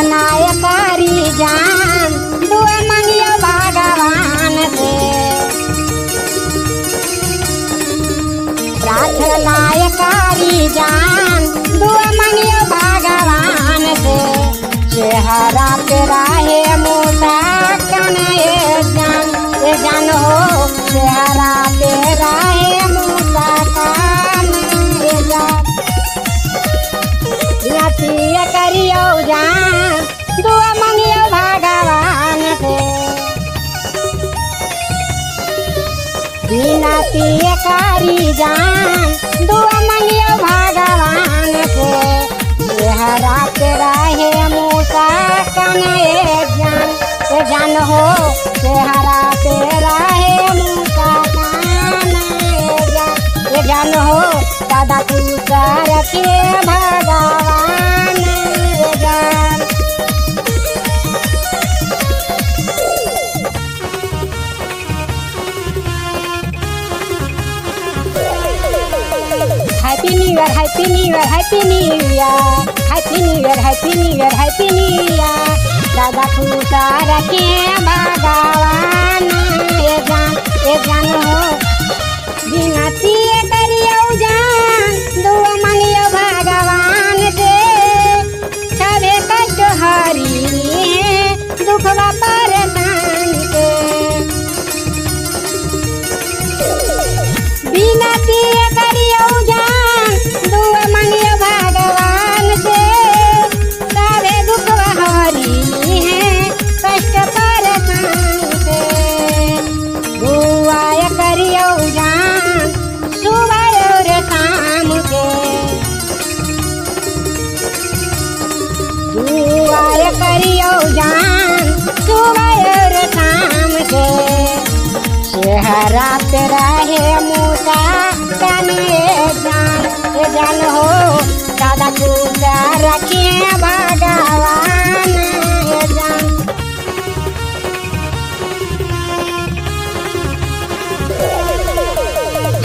नायकारी जान दुआ मंगियो भगवान से। नायकारी जान दुआ मंगियो भगवान से। चेहरा पे रहे मूसा कने जान हो चेहरा पे रहे मूसा कने जान। बिनती करियो जान दुआ मंगियो भगवान से। बिनती करी जान दुआ मंगियो भगवान से। चेहरा पे रहे मूसा कने जान हो चेहरा पे रहे मूसा कने जान हो। दादा तू रखे भगवान जान। Happy new year happy new year happy new year happy new year happy new year happy new year. दादा खुश रखे भगवान जान हो। बिनती करियो जान दुआ मंगियो भगवान से। सबे कष्ट हरी दुखवा परेशान के। बिनती करियो जान दुआ मंगियो भगवान से। सबे दुखवा हरी कष्ट परेशान से। दुआ करियो जान सुबह और शाम के। दुआ करियो जान सुबह और शाम के। चेहरा पे रहे मूसा कने जान हो। दादा खुश रखे भगवान जान।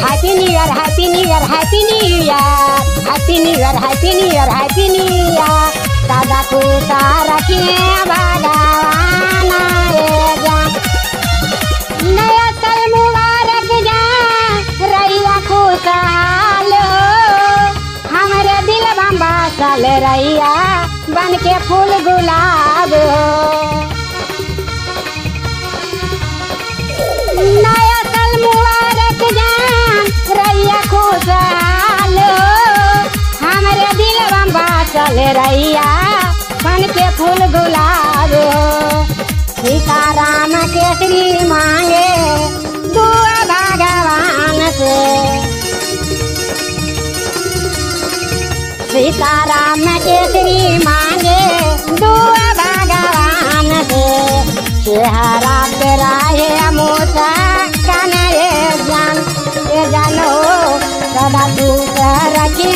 Happy new year happy new year happy new year happy new year happy new year happy new year. दादा खुश रखे भगवान जान। नया साल मुबारक जान रैया खुशहाल हो। हमारे दिल बम्बा साल रैया बन के फूल गुलाब हो। नया साल मुबारक जान रैया खुशहाल हो। हमारे दिल बम्बा साल रैया बन के फूल गुलाब हो। सीताराम केसरी मांगे दुआ भगवान से। सीताराम केसरी मांगे दुआ भगवान से। चेहरा पे रहे मूसा कने जान हो। सदा खुश रखे